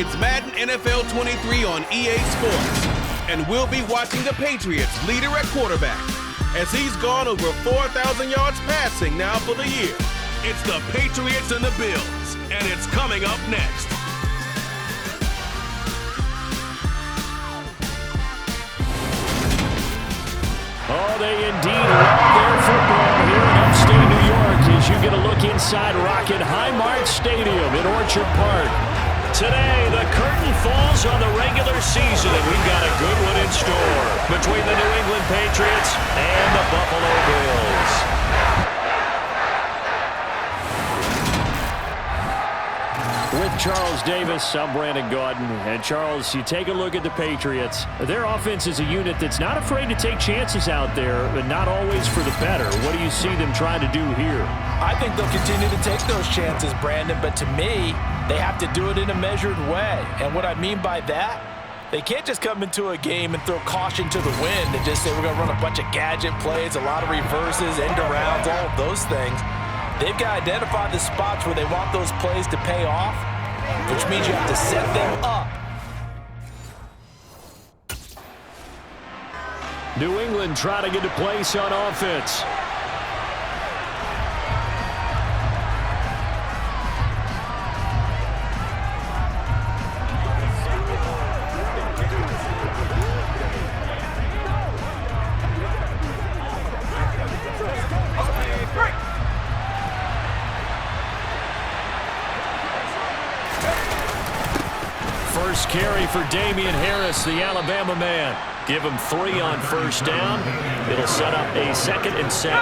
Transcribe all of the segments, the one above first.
It's Madden NFL 23 on EA Sports, and we'll be watching the Patriots leader at quarterback as he's gone over 4,000 yards passing now for the year. It's the Patriots and the Bills, and it's coming up next. Oh, they indeed love their football here in upstate New York as you get a look inside Rocket Highmark Stadium in Orchard Park. Today, the curtain falls on the regular season, and we've got a good one in store between the New England Patriots and the Buffalo Bills. With Charles Davis, I'm Brandon Gaudin. And Charles, you take a look at the Patriots. Their offense is a unit that's not afraid to take chances out there, but not always for the better. What do you see them trying to do here? I think they'll continue to take those chances, Brandon, but to me, they have to do it in a measured way. And what I mean by that, they can't just come into a game and throw caution to the wind and just say we're going to run a bunch of gadget plays, a lot of reverses, end arounds, all of those things. They've got to identify the spots where they want those plays to pay off, which means you have to set them up. New England trying to get a place on offense. First carry for Damian Harris, the Alabama man. Give him 3 on first down. It'll set up a 2nd and 7.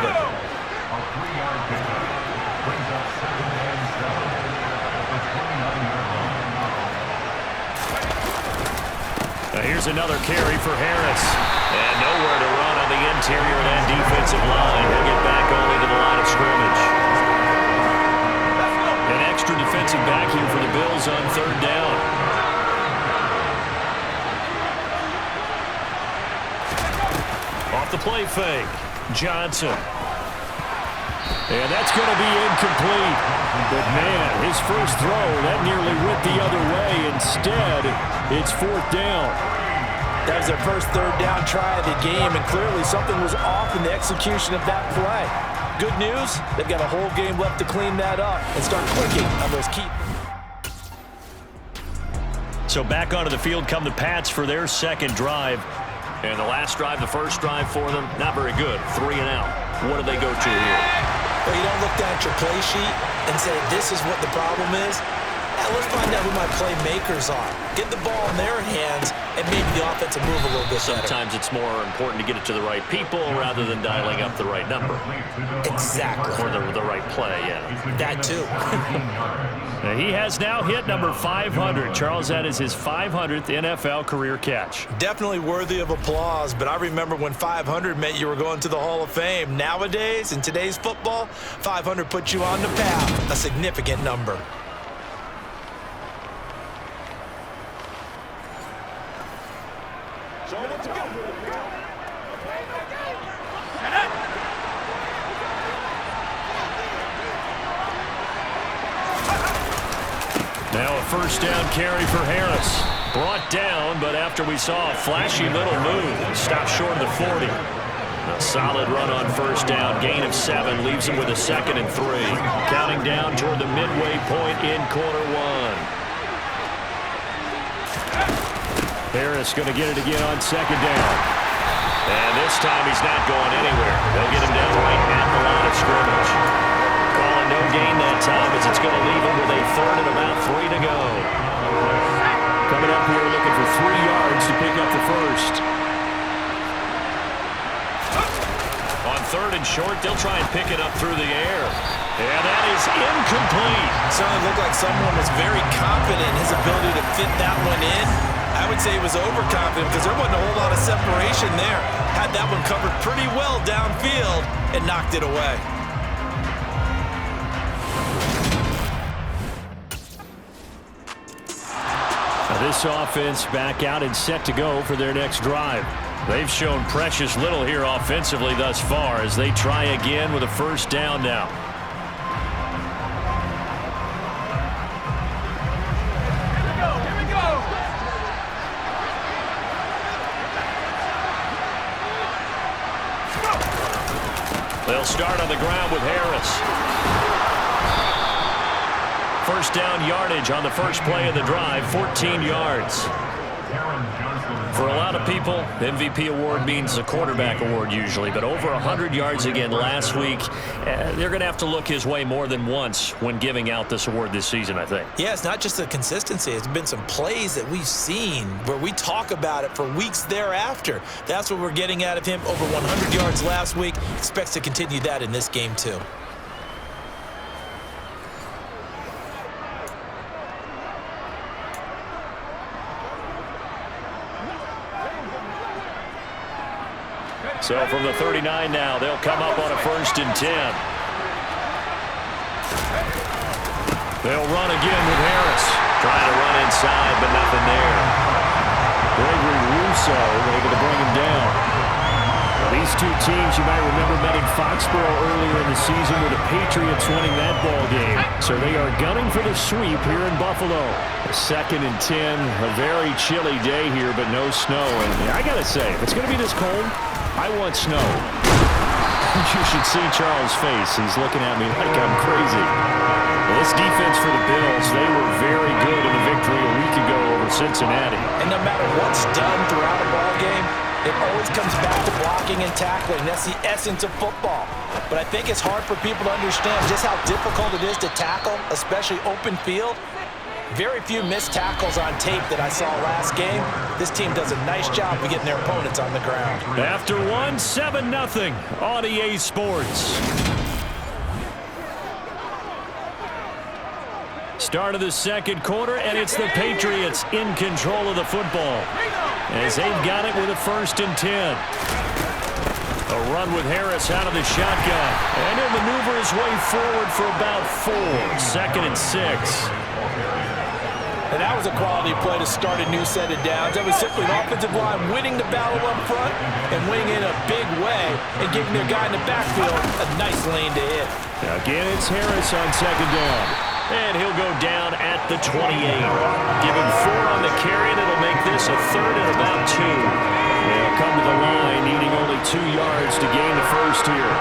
Now here's another carry for Harris. And nowhere to run on the interior of that defensive line. He'll get back only to the line of scrimmage. An extra defensive back here for the Bills on 3rd down. The play fake. Johnson. And that's going to be incomplete. But, man, his first throw, that nearly went the other way. Instead, it's 4th down. That was their first 3rd down try of the game, and clearly something was off in the execution of that play. Good news, they've got a whole game left to clean that up and start clicking on those key. So back onto the field come the Pats for their 2nd drive. And the last drive, the first drive for them, not very good. 3 and out. What do they go to here? Well, you don't look down at your play sheet and say, this is what the problem is. Let's find out who my playmakers are. Get the ball in their hands and maybe the offense will move a little bit better. Sometimes it's more important to get it to the right people rather than dialing up the right number. Exactly. Or the right play, yeah. That too. He has now hit number 500. Charles, that is his 500th NFL career catch. Definitely worthy of applause, but I remember when 500 meant you were going to the Hall of Fame. Nowadays, in today's football, 500 puts you on the path, a significant number. Now a first down carry for Harris. Brought down, but after we saw a flashy little move, stopped short of the 40. A solid run on first down, gain of 7, leaves him with a 2nd and 3. Counting down toward the midway point in quarter 1. Harris going to get it again on 2nd down. And this time he's not going anywhere. They'll get him down right at the line of scrimmage. Calling no gain that time as it's going to leave him with a 3rd and about 3 to go. Coming up here looking for 3 yards to pick up the first. On 3rd and short, they'll try and pick it up through the air. And that is incomplete. Certainly looked like someone was very confident in his ability to fit that one in. I would say he was overconfident because there wasn't a whole lot of separation there. Had that one covered pretty well downfield and knocked it away. Now this offense back out and set to go for their next drive. They've shown precious little here offensively thus far as they try again with a first down now. Here we go. They'll start on the ground with Harris. First down yardage on the first play of the drive, 14 yards. For a lot of people, MVP award means a quarterback award usually, but over 100 yards again last week. They're going to have to look his way more than once when giving out this award this season, I think. Yeah, it's not just the consistency. It's been some plays that we've seen where we talk about it for weeks thereafter. That's what we're getting out of him. Over 100 yards last week. Expects to continue that in this game, too. So from the 39 now, they'll come up on a 1st and 10. They'll run again with Harris. Trying to run inside, but nothing there. Gregory Rousseau able to bring him down. These two teams, you might remember, met in Foxborough earlier in the season with the Patriots winning that ball game. So they are gunning for the sweep here in Buffalo. A 2nd and 10, a very chilly day here, but no snow. And I got to say, if it's going to be this cold, I want snow. You should see Charles' face. He's looking at me like I'm crazy. Well, this defense for the Bills, they were very good in the victory a week ago over Cincinnati. And no matter what's done throughout a ball game, it always comes back to blocking and tackling. That's the essence of football. But I think it's hard for people to understand just how difficult it is to tackle, especially open field. Very few missed tackles on tape that I saw last game. This team does a nice job of getting their opponents on the ground. After one, 7-0 on EA Sports. Start of the second quarter, and it's the Patriots in control of the football as they've got it with a 1st and 10. A run with Harris out of the shotgun, and he'll maneuver his way forward for about 4. 2nd and 6. And that was a quality play to start a new set of downs. That was simply an offensive line winning the battle up front and winning in a big way and giving their guy in the backfield a nice lane to hit. Again, it's Harris on 2nd down. And he'll go down at the 28. Give him 4 on the carry, and it'll make this a 3rd and about 2. They'll come to the line, needing only 2 yards to gain the first here.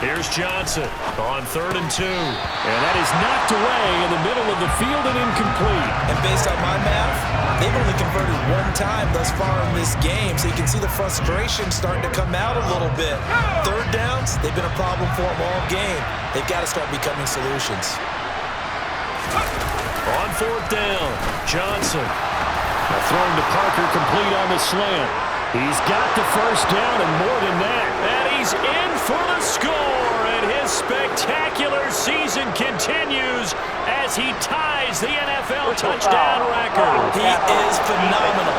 Here's Johnson on 3rd and 2. And that is knocked away in the middle of the field and incomplete. And based on my math, they've only converted 1 time thus far in this game, so you can see the frustration starting to come out a little bit. 3rd downs, they've been a problem for them all game. They've got to start becoming solutions. On 4th down, Johnson. Thrown to Parker, complete on the slant. He's got the 1st down and more than that. And he's in for the score. And his spectacular season continues as he ties the NFL touchdown record. He is phenomenal.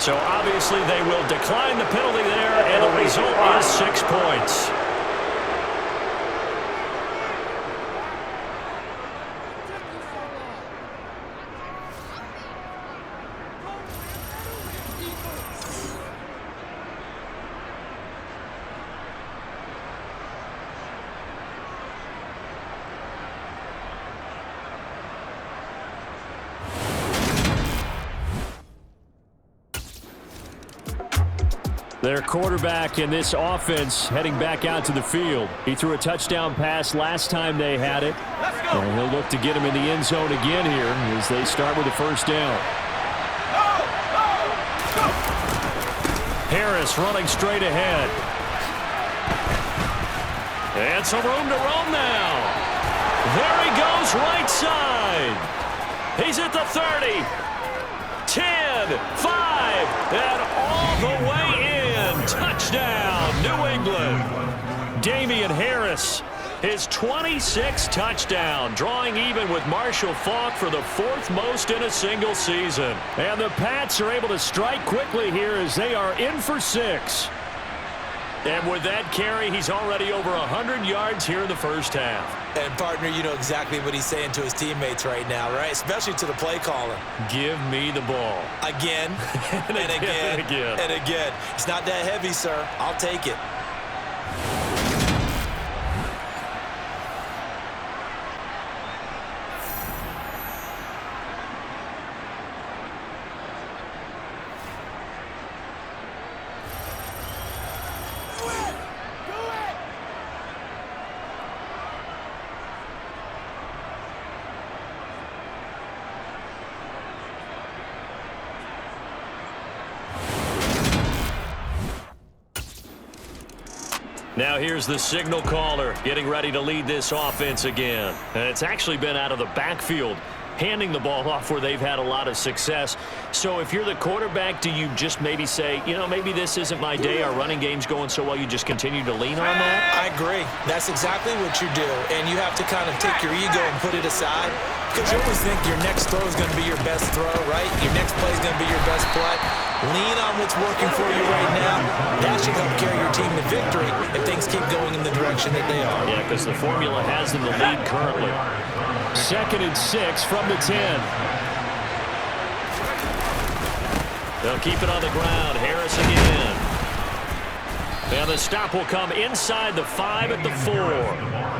So obviously they will decline the penalty there, and the result is 6 points. Their quarterback in this offense heading back out to the field. He threw a touchdown pass last time they had it. And he'll look to get him in the end zone again here as they start with the 1st down. Harris running straight ahead. And some room to roam now. There he goes right side. He's at the 30. 10, 5, and all the way in. Touchdown, New England. Damian Harris, his 26th touchdown, drawing even with Marshall Faulk for the 4th most in a single season. And the Pats are able to strike quickly here as they are in for 6. And with that carry, he's already over 100 yards here in the first half. And, partner, you know exactly what he's saying to his teammates right now, right? Especially to the play caller. Give me the ball. Again, and again, and again, and again. It's not that heavy, sir. I'll take it. Now here's the signal caller getting ready to lead this offense again. And it's actually been out of the backfield, handing the ball off where they've had a lot of success. So if you're the quarterback, do you just maybe say, you know, maybe this isn't my day, our running game's going so well, you just continue to lean on that? I agree. That's exactly what you do. And you have to kind of take your ego and put it aside, because you always think your next throw is going to be your best throw, right? Your next play is going to be your best play. Lean on what's working for you right now. That should help carry your team to victory if things keep going in the direction that they are. Yeah, because the formula has them the lead currently. 2nd and 6 from the 10. They'll keep it on the ground. Harris again. And the stop will come inside the 5 at the 4.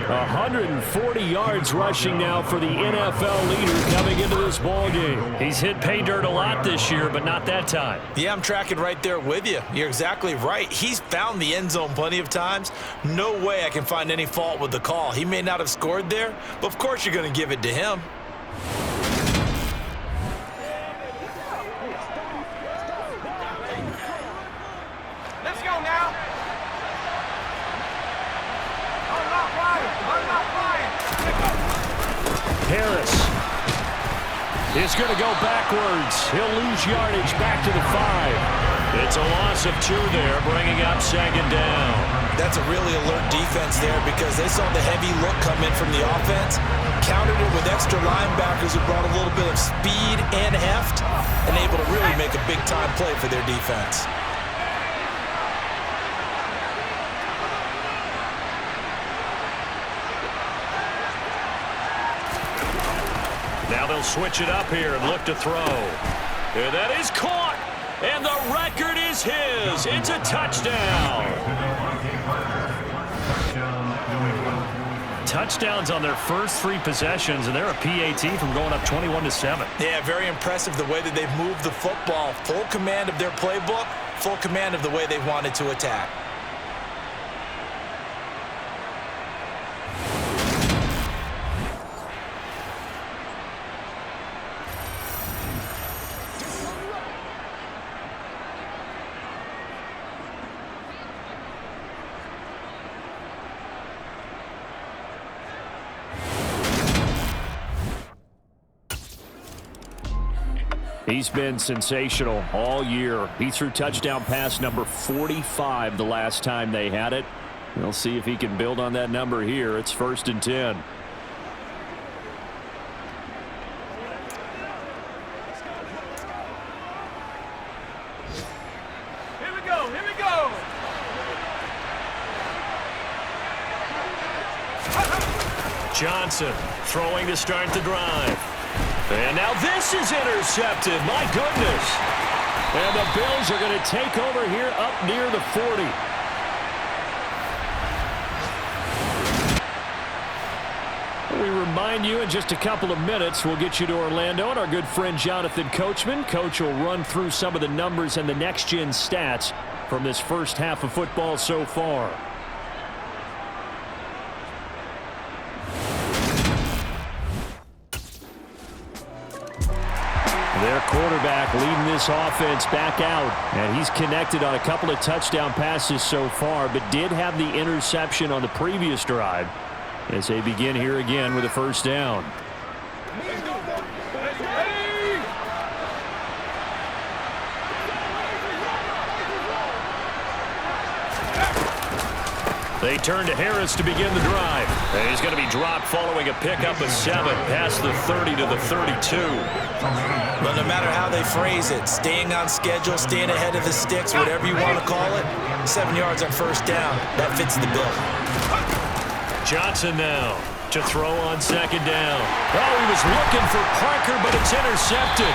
140 yards rushing now for the NFL leader coming into this ball game. He's hit pay dirt a lot this year, but not that time. Yeah, I'm tracking right there with you. You're exactly right. He's found the end zone plenty of times. No way I can find any fault with the call. He may not have scored there, but of course you're going to give it to him. Let's go now. Harris is going to go backwards. He'll lose yardage back to the 5. It's a loss of 2 there, bringing up 2nd down. That's a really alert defense there, because they saw the heavy look come in from the offense, countered it with extra linebackers who brought a little bit of speed and heft, and able to really make a big-time play for their defense. Now they'll switch it up here and look to throw. And that is caught. And the record is his. It's a touchdown. Touchdowns on their first 3 possessions, and they're a PAT from going up 21-7. Yeah, very impressive the way that they've moved the football. Full command of their playbook, full command of the way they wanted to attack. He's been sensational all year. He threw touchdown pass number 45 the last time they had it. We'll see if he can build on that number here. It's 1st and 10. Here we go. Here we go. Johnson throwing to start the drive. And now this is intercepted. My goodness. And the Bills are going to take over here up near the 40. We remind you in just a couple of minutes, we'll get you to Orlando and our good friend Jonathan Coachman. Coach will run through some of the numbers and the next-gen stats from this first half of football so far. Their quarterback leading this offense back out, and he's connected on a couple of touchdown passes so far, but did have the interception on the previous drive as they begin here again with a 1st down. They turn to Harris to begin the drive. And he's going to be dropped following a pickup of 7 past the 30 to the 32. But no matter how they phrase it, staying on schedule, staying ahead of the sticks, whatever you want to call it, 7 yards on 1st down, that fits the bill. Johnson now to throw on 2nd down. Oh, he was looking for Parker, but it's intercepted.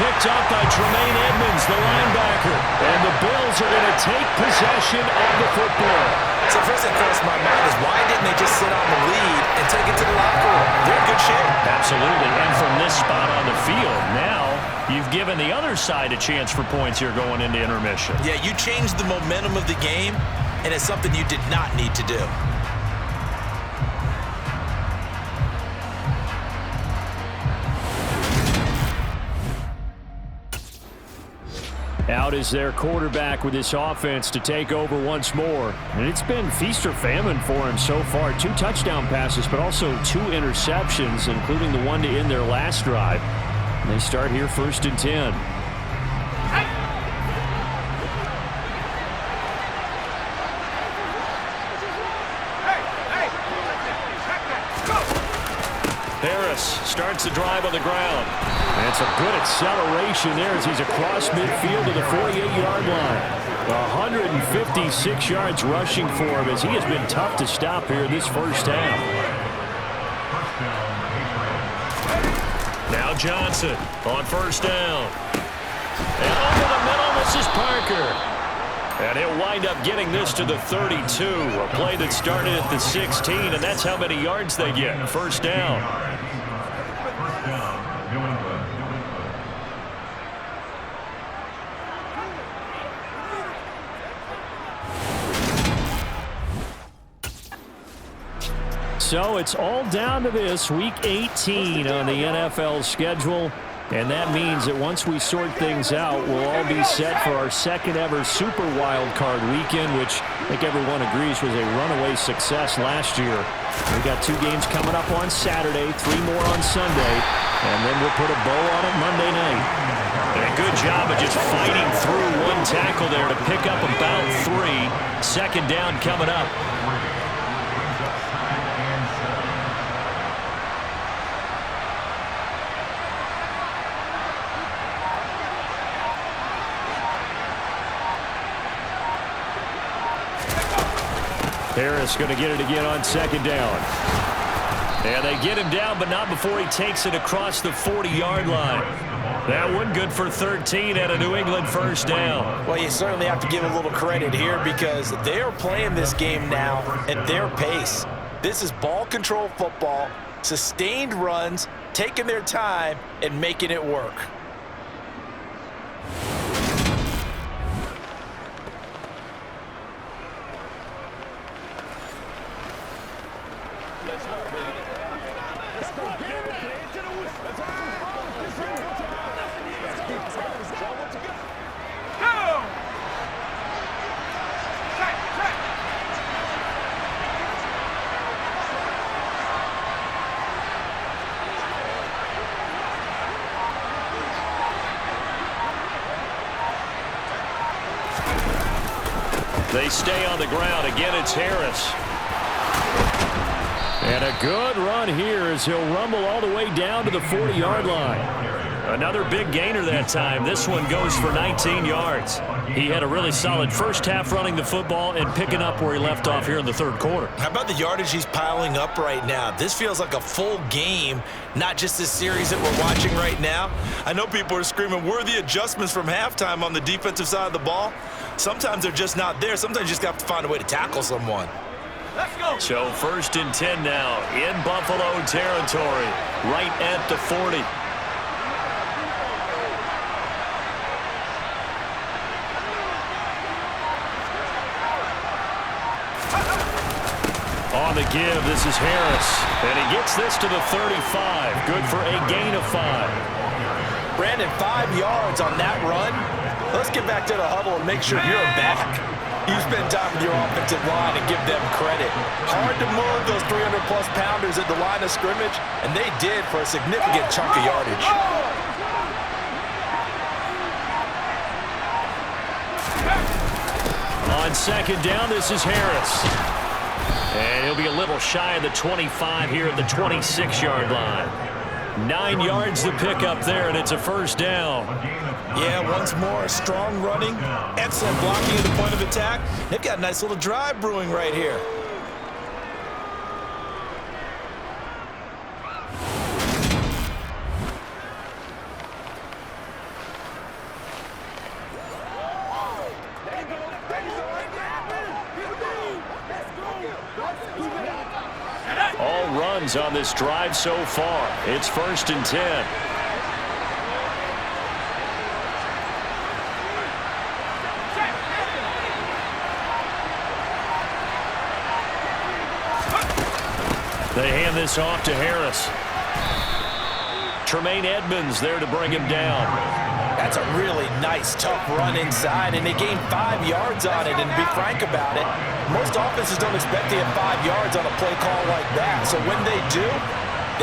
Picked up by Tremaine Edmonds, the linebacker. And the Bills are going to take possession of the football. So first that crossed my mind is, why didn't they just sit on the lead and take it to the locker room? They're in good shape. Absolutely. And from this spot on the field, now you've given the other side a chance for points here going into intermission. Yeah, you changed the momentum of the game, and it's something you did not need to do. out is their quarterback with this offense to take over once more. And it's been feast or famine for him so far. 2 touchdown passes, but also 2 interceptions, including the one to end their last drive. And they start here 1st and 10. Harris starts the drive on the ground. And it's a good acceleration there as he's across midfield to the 48-yard line. 156 yards rushing for him as he has been tough to stop here in this first half. Now Johnson on 1st down. And over the middle, this is Parker. And he'll wind up getting this to the 32. A play that started at the 16, and that's how many yards they get. 1st down. So it's all down to this, Week 18 on the NFL schedule. And that means that once we sort things out, we'll all be set for our 2nd ever Super Wild Card weekend, which I think everyone agrees was a runaway success last year. We got 2 games coming up on Saturday, 3 more on Sunday, and then we'll put a bow on it Monday night. And a good job of just fighting through 1 tackle there to pick up about 3. 2nd down coming up. Harris going to get it again on 2nd down. And they get him down, but not before he takes it across the 40-yard line. That one good for 13 at a New England 1st down. Well, you certainly have to give a little credit here because they are playing this game now at their pace. This is ball control football, sustained runs, taking their time, and making it work. They stay on the ground. Again, it's Harris. And a good run here as he'll rumble all the way down to the 40-yard line. Another big gainer that time. This one goes for 19 yards. He had a really solid first half running the football and picking up where he left off here in the 3rd quarter. How about the yardage he's piling up right now? This feels like a full game, not just this series that we're watching right now. I know people are screaming, where are the adjustments from halftime on the defensive side of the ball? Sometimes they're just not there. Sometimes you just have to find a way to tackle someone. Let's go. So 1st and 10 now in Buffalo territory, right at the 40. On the give, this is Harris. And he gets this to the 35. Good for a gain of 5. Brandon, 5 yards on that run. Let's get back to the huddle and make sure you're back. You spend time with your offensive line and give them credit. Hard to move those 300-plus pounders at the line of scrimmage, and they did for a significant chunk of yardage. On 2nd down, this is Harris. And he'll be a little shy of the 25 here at the 26-yard line. 9 yards to pick up there, and it's a 1st down. Yeah, once more, strong running, excellent blocking at the point of attack. They've got a nice little drive brewing right here. All runs on this drive so far. It's 1st and 10. They hand this off to Harris. Tremaine Edmonds there to bring him down. That's a really nice, tough run inside, and they gained 5 yards on it. And to be frank about it, most offenses don't expect to get 5 yards on a play call like that. So when they do,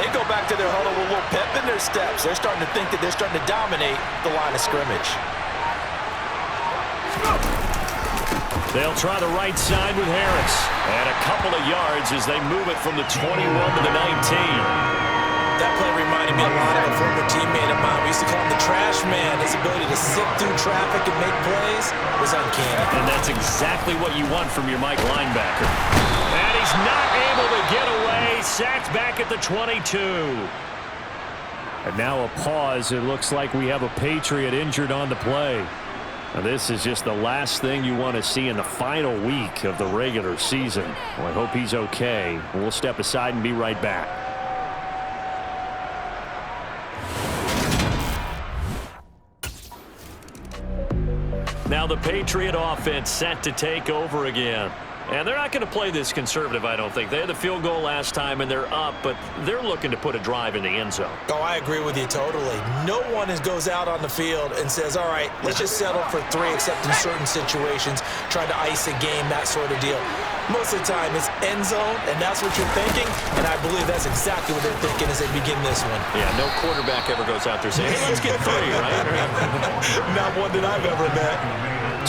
they go back to their huddle with a little pep in their steps. They're starting to think that they're starting to dominate the line of scrimmage. They'll try the right side with Harris. And a couple of yards as they move it from the 21 to the 19. That play reminded me a lot of a former teammate of mine. We used to call him the trash man. His ability to sift through traffic and make plays was uncanny. And that's exactly what you want from your Mike linebacker. And he's not able to get away. Sacked back at the 22. And now a pause. It looks like we have a Patriot injured on the play. Now this is just the last thing you want to see in the final week of the regular season. Well, I hope he's okay. We'll step aside and be right back. Now the Patriot offense set to take over again. And they're not going to play this conservative, I don't think. They had the field goal last time, and they're up, but they're looking to put a drive in the end zone. Oh, I agree with you totally. No one goes out on the field and says, all right, let's just settle for 3, except in certain situations, trying to ice a game, that sort of deal. Most of the time, it's end zone, and that's what you're thinking, and I believe that's exactly what they're thinking as they begin this one. Yeah, no quarterback ever goes out there saying, hey, let's get 3, right? Not one that I've ever met.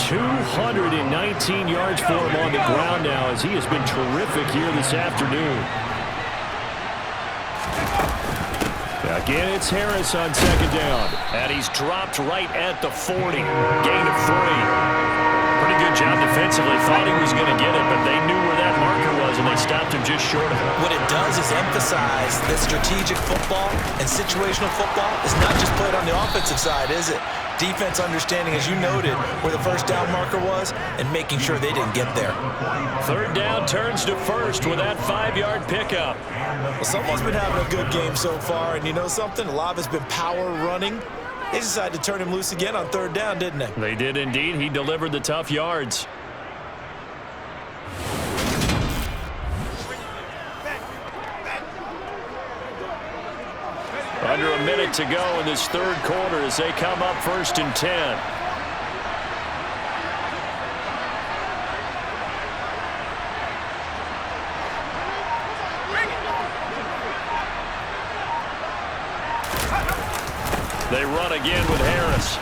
219 yards for him on the ground now as he has been terrific here this afternoon. Again, it's Harris on second down. And he's dropped right at the 40. Gain of 3. Pretty good job defensively. Thought he was going to get it, but they knew where that marker was, and they stopped him just short of it. What it does is emphasize that strategic football and situational football is not just played on the offensive side, is it? Defense understanding, as you noted, where the first down marker was and making sure they didn't get there. Third down turns to first with that 5-yard pickup. Well, someone's been having a good game so far, and you know something? A lot of it's been power running. They decided to turn him loose again on third down, didn't they? They did indeed. He delivered the tough yards. Under a minute to go in this third quarter as they come up 1st and 10. They run again with Harris.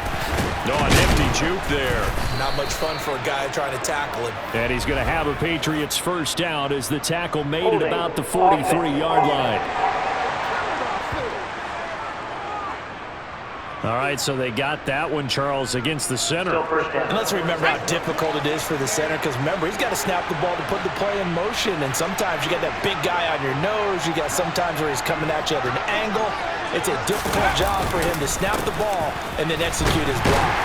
No, an empty juke there. Not much fun for a guy trying to tackle him. And he's going to have a Patriots first down as the tackle made it about the 43-yard line. All right, so they got that one, Charles, against the center. And let's remember how difficult it is for the center, because remember, he's got to snap the ball to put the play in motion, and sometimes you got that big guy on your nose. You got sometimes where he's coming at you at an angle. It's a difficult job for him to snap the ball and then execute his block.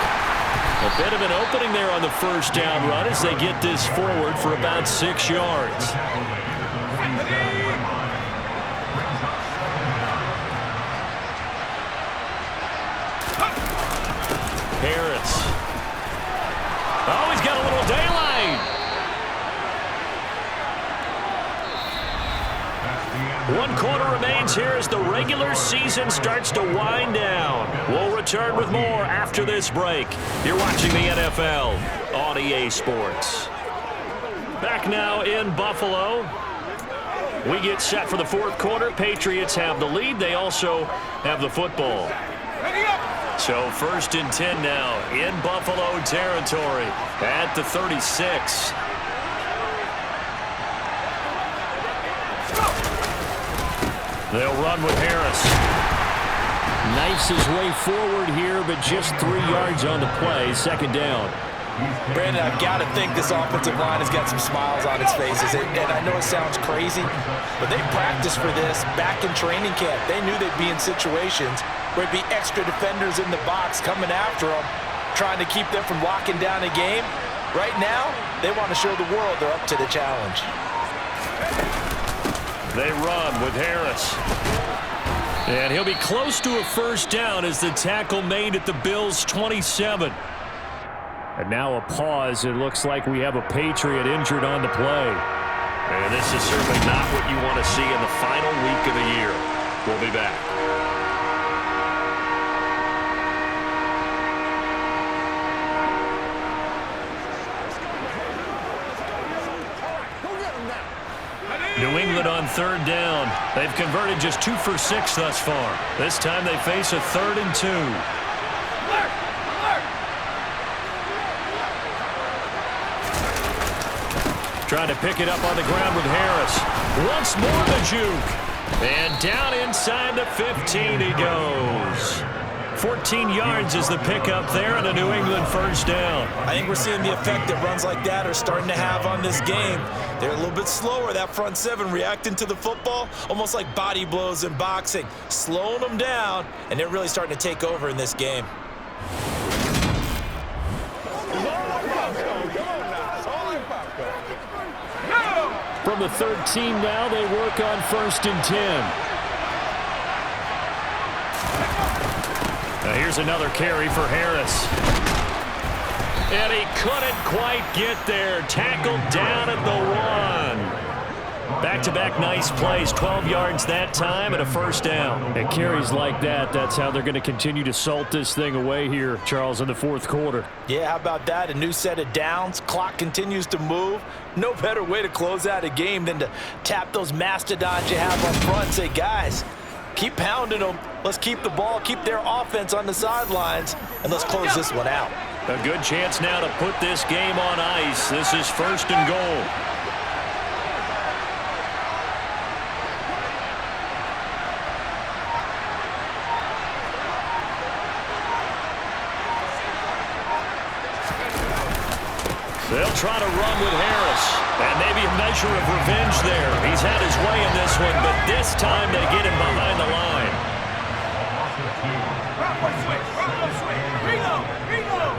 A bit of an opening there on the first down run as they get this forward for about 6 yards. Harris. Oh, he's got a little daylight. 1 quarter remains here as the regular season starts to wind down. We'll return with more after this break. You're watching the NFL on EA Sports. Back now in Buffalo. We get set for the 4th quarter. Patriots have the lead. They also have the football. So 1st and 10 now in Buffalo territory at the 36. They'll run with Harris. Knifes his way forward here, but just 3 yards on the play. 2nd down. Brandon, I've got to think this offensive line has got some smiles on its faces. And I know it sounds crazy, but they practiced for this back in training camp. They knew they'd be in situations where it'd be extra defenders in the box coming after them, trying to keep them from locking down a game. Right now, they want to show the world they're up to the challenge. They run with Harris. And he'll be close to a first down as the tackle made at the Bills' 27. And now a pause. It looks like we have a Patriot injured on the play. And this is certainly not what you want to see in the final week of the year. We'll be back. New England on 3rd down. They've converted just 2 for 6 thus far. This time they face a 3rd and 2. Alert! Alert! Trying to pick it up on the ground with Harris. Once more the juke. And down inside the 15 he goes. 14 yards is the pickup there and a New England 1st down. I think we're seeing the effect that runs like that are starting to have on this game. They're a little bit slower, that front 7 reacting to the football, almost like body blows in boxing, slowing them down, and they're really starting to take over in this game. From the 13 now, they work on 1st and 10. Now here's another carry for Harris. And he couldn't quite get there. Tackled down at the 1. Back-to-back nice plays. 12 yards that time and a 1st down. And carries like that, that's how they're going to continue to salt this thing away here, Charles, in the 4th quarter. Yeah, how about that? A new set of downs. Clock continues to move. No better way to close out a game than to tap those mastodons you have up front and say, guys, keep pounding them. Let's keep the ball, keep their offense on the sidelines, and let's close this one out. A good chance now to put this game on ice. This is 1st and goal. They'll try to run with Harris. And maybe a measure of revenge there. He's had his way in this one, but this time they get him behind the line. Reload! Reload!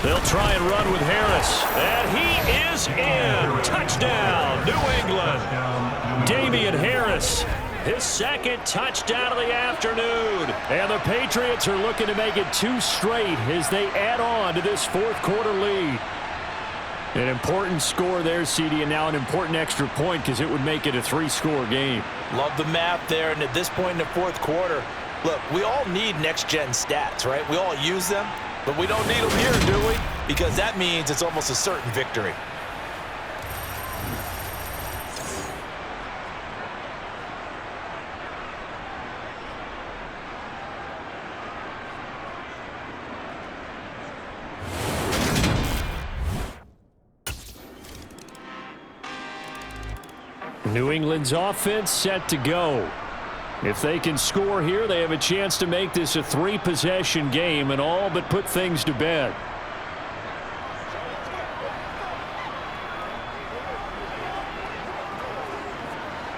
They'll try and run with Harris. And he is in. Touchdown, New England. Damian Harris. His 2nd touchdown of the afternoon. And the Patriots are looking to make it 2 straight as they add on to this 4th quarter lead. An important score there, CD, and now an important extra point because it would make it a 3-score game. Love the math there, and at this point in the 4th quarter, look, we all need next-gen stats, right? We all use them, but we don't need them here, do we? Because that means it's almost a certain victory. New England's offense set to go. If they can score here, they have a chance to make this a 3-possession game and all but put things to bed.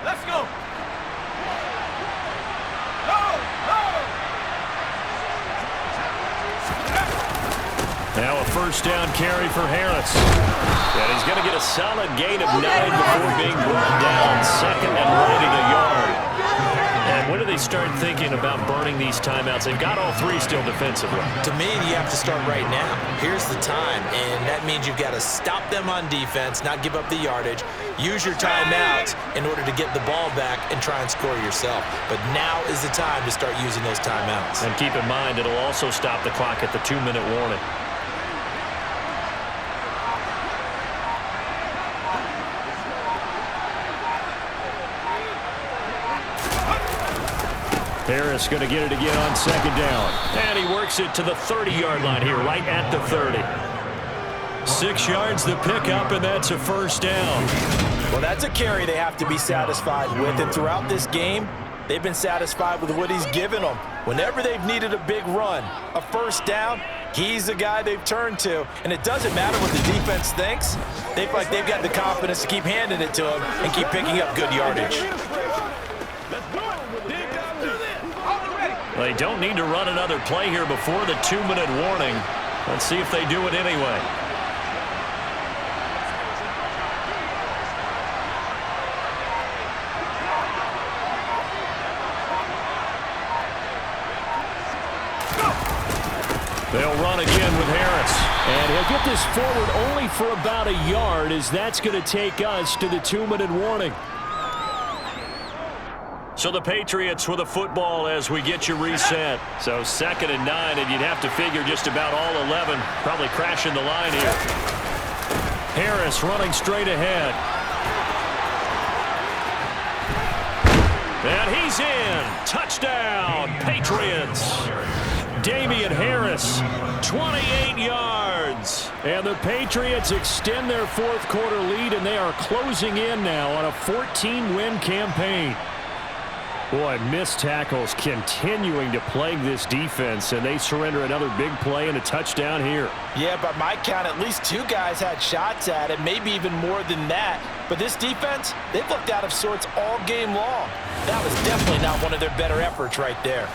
Let's go! Go! Go! Now a 1st down carry for Harris. And he's going to get a solid gain of 9 before being brought down. 2nd and running a yard. And when do they start thinking about burning these timeouts? They've got all 3 still defensively. To me, you have to start right now. Here's the time, and that means you've got to stop them on defense, not give up the yardage, use your timeouts in order to get the ball back and try and score yourself. But now is the time to start using those timeouts. And keep in mind, it'll also stop the clock at the 2-minute warning. Harris going to get it again on 2nd down. And he works it to the 30-yard line here, right at the 30. 6 yards the pickup, and that's a 1st down. Well, that's a carry they have to be satisfied with. And throughout this game, they've been satisfied with what he's given them. Whenever they've needed a big run, a 1st down, he's the guy they've turned to. And it doesn't matter what the defense thinks. They feel like they've got the confidence to keep handing it to him and keep picking up good yardage. They don't need to run another play here before the 2-minute warning. Let's see if they do it anyway. They'll run again with Harris. And he'll get this forward only for about a yard, as that's going to take us to the 2-minute warning. So the Patriots with the football as we get you reset. So 2nd and 9, and you'd have to figure just about all 11 probably crashing the line here. Harris running straight ahead. And he's in. Touchdown, Patriots. Damian Harris, 28 yards. And the Patriots extend their 4th quarter lead, and they are closing in now on a 14-win campaign. Boy, missed tackles continuing to plague this defense, and they surrender another big play and a touchdown here. Yeah, by my count, at least 2 guys had shots at it, maybe even more than that. But this defense, they've looked out of sorts all game long. That was definitely not one of their better efforts right there.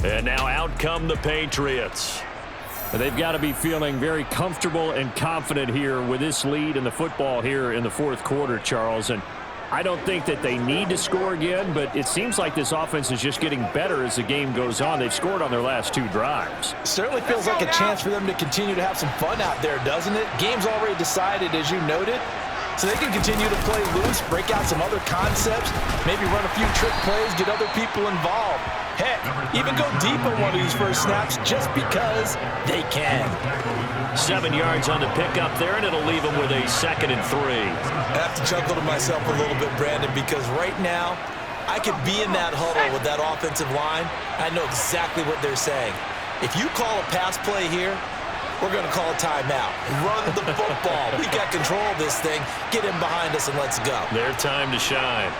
And now out come the Patriots. They've got to be feeling very comfortable and confident here with this lead in the football here in the 4th quarter, Charles. And I don't think that they need to score again, but it seems like this offense is just getting better as the game goes on. They've scored on their last 2 drives. Certainly feels like a chance for them to continue to have some fun out there, doesn't it? Game's already decided, as you noted. So they can continue to play loose, break out some other concepts, maybe run a few trick plays, get other people involved. Heck, even go deep on one of these first snaps just because they can. 7 yards on the pickup there, and it'll leave them with a 2nd and 3. I have to chuckle to myself a little bit, Brandon, because right now I could be in that huddle with that offensive line. I know exactly what they're saying. If you call a pass play here, we're going to call a timeout. Run the football. We got control of this thing. Get in behind us and let's go. Their time to shine.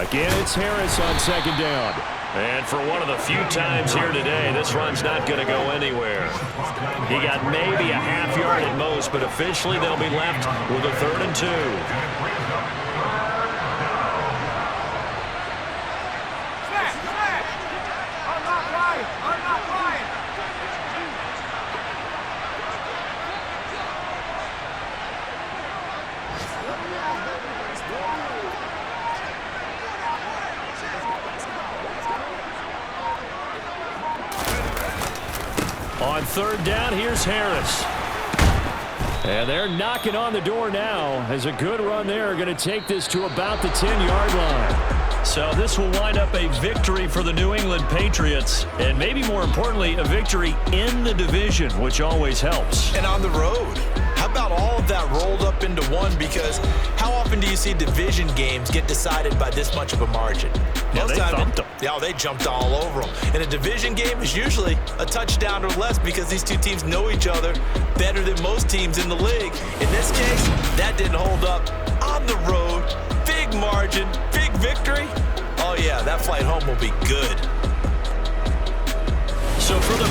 Again, it's Harris on 2nd down. And for one of the few times here today, this run's not going to go anywhere. He got maybe a half yard at most, but officially they'll be left with a 3rd and 2. I'm not lying. On 3rd down, here's Harris. And they're knocking on the door now as a good run there. Going to take this to about the 10-yard line. So this will wind up a victory for the New England Patriots, and maybe more importantly, a victory in the division, which always helps. And on the road. How about all of that rolled up into one? Because how often do you see division games get decided by this much of a margin? Yeah, they thumped them. Yeah, they jumped all over them. And a division game is usually a touchdown or less because these 2 teams know each other better than most teams in the league. In this case, that didn't hold up. On the road, big margin, big victory. Oh, yeah, that flight home will be good. So for the